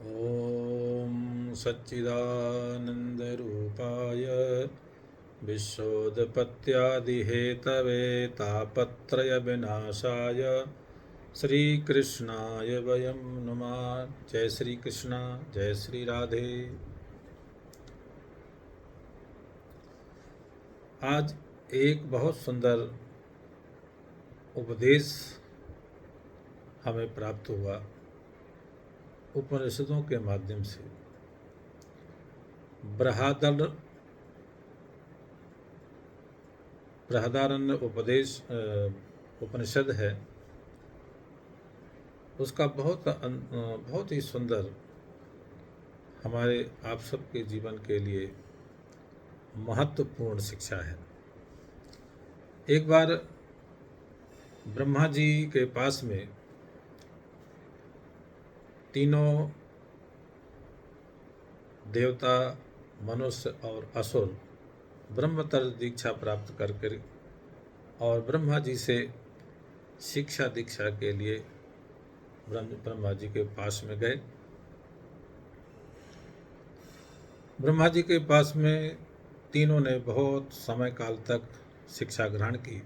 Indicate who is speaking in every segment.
Speaker 1: ॐ सच्चिदानन्दरूपाय विश्वोत्पत्त्यादिहेतवे तापत्रयविनाशाय श्रीकृष्णाय वयं नमः। जय श्री कृष्ण, जय श्री राधे। आज एक बहुत सुंदर उपदेश हमें प्राप्त हुआ उपनिषदों के माध्यम से। बृहदारण्य उपनिषद है, उसका बहुत ही सुंदर हमारे आप सबके जीवन के लिए महत्वपूर्ण शिक्षा है। एक बार ब्रह्मा जी के पास में तीनों देवता, मनुष्य और असुर ब्रह्मतर दीक्षा प्राप्त करके और ब्रह्मा जी से शिक्षा दीक्षा के लिए ब्रह्मा जी के पास में गए। ब्रह्मा जी के पास में तीनों ने बहुत समय काल तक शिक्षा ग्रहण की।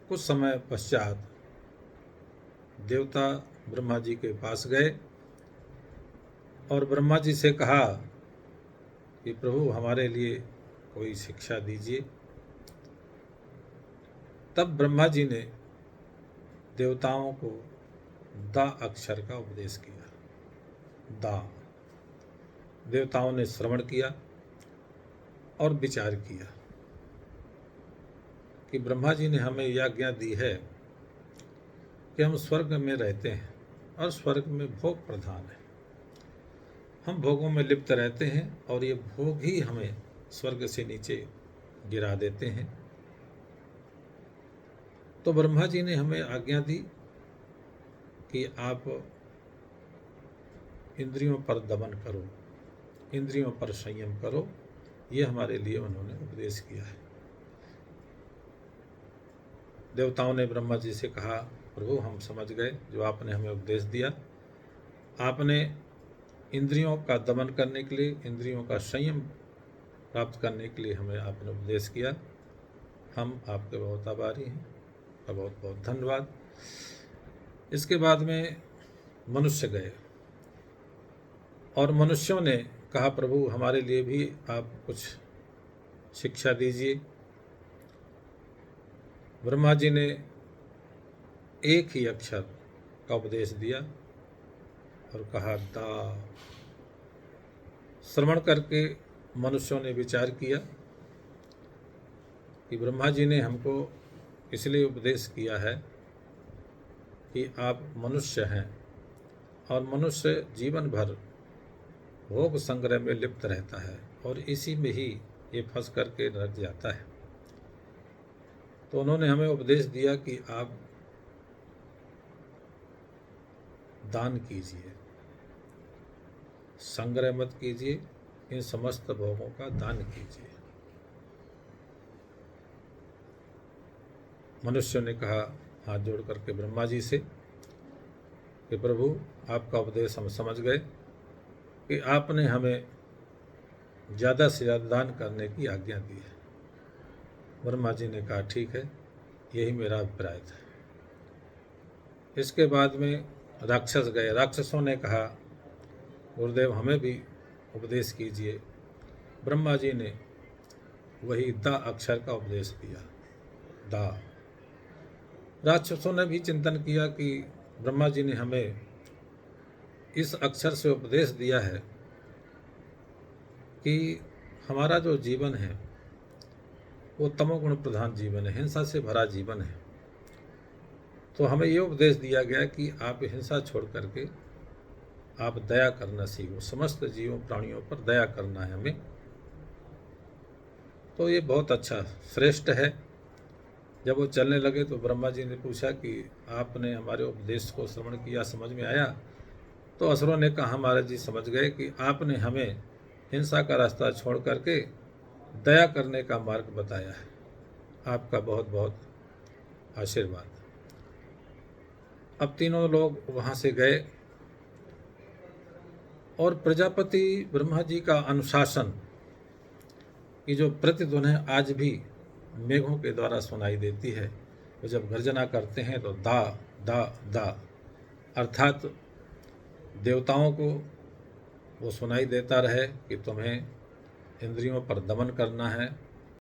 Speaker 1: कुछ समय पश्चात देवता ब्रह्मा जी के पास गए और ब्रह्मा जी से कहा कि प्रभु हमारे लिए कोई शिक्षा दीजिए। तब ब्रह्मा जी ने देवताओं को दा अक्षर का उपदेश किया। दा देवताओं ने श्रवण किया और विचार किया कि ब्रह्मा जी ने हमें यह आज्ञा दी है कि हम स्वर्ग में रहते हैं और स्वर्ग में भोग प्रधान है। हम भोगों में लिप्त रहते हैं और ये भोग ही हमें स्वर्ग से नीचे गिरा देते हैं। तो ब्रह्मा जी ने हमें आज्ञा दी कि आप इंद्रियों पर दमन करो, इंद्रियों पर संयम करो। ये हमारे लिए उन्होंने उपदेश किया है। देवताओं ने ब्रह्मा जी से कहा, प्रभु हम समझ गए जो आपने हमें उपदेश दिया। आपने इंद्रियों का दमन करने के लिए, इंद्रियों का संयम प्राप्त करने के लिए हमें आपने उपदेश किया। हम आपके बहुत आभारी हैं, आपका बहुत बहुत धन्यवाद। इसके बाद में मनुष्य गए और मनुष्यों ने कहा, प्रभु हमारे लिए भी आप कुछ शिक्षा दीजिए। ब्रह्मा जी ने एक ही अक्षर का उपदेश दिया और कहा दा। श्रवण करके मनुष्यों ने विचार किया कि ब्रह्मा जी ने हमको इसलिए उपदेश किया है कि आप मनुष्य हैं और मनुष्य जीवन भर भोग संग्रह में लिप्त रहता है और इसी में ही ये फंस करके रह जाता है। तो उन्होंने हमें उपदेश दिया कि आप दान कीजिए, संग्रह मत कीजिए, इन समस्त भोगों का दान कीजिए। मनुष्य ने कहा हाथ जोड़ करके ब्रह्मा जी से कि प्रभु आपका उपदेश हम समझ गए कि आपने हमें ज़्यादा से ज़्यादा दान करने की आज्ञा दी है। ब्रह्मा जी ने कहा ठीक है, यही मेरा अभिप्राय था। इसके बाद में राक्षस गए। राक्षसों ने कहा गुरुदेव हमें भी उपदेश कीजिए। ब्रह्मा जी ने वही दा अक्षर का उपदेश दिया, दा। राक्षसों ने भी चिंतन किया कि ब्रह्मा जी ने हमें इस अक्षर से उपदेश दिया है कि हमारा जो जीवन है वो तमोगुण प्रधान जीवन है, हिंसा से भरा जीवन है। तो हमें ये उपदेश दिया गया कि आप हिंसा छोड़ करके आप दया करना सीखो, समस्त जीवों प्राणियों पर दया करना है हमें। तो ये बहुत अच्छा श्रेष्ठ है। जब वो चलने लगे तो ब्रह्मा जी ने पूछा कि आपने हमारे उपदेश को श्रवण किया, समझ में आया? तो असुरों ने कहा महाराज जी समझ गए कि आपने हमें हिंसा का रास्ता छोड़ करके दया करने का मार्ग बताया है। आपका बहुत बहुत आशीर्वाद। अब तीनों लोग वहाँ से गए और प्रजापति ब्रह्मा जी का अनुशासन की जो प्रतिध्वनि आज भी मेघों के द्वारा सुनाई देती है। वो जब गर्जना करते हैं तो दा दा दा, अर्थात देवताओं को वो सुनाई देता रहे कि तुम्हें इंद्रियों पर दमन करना है,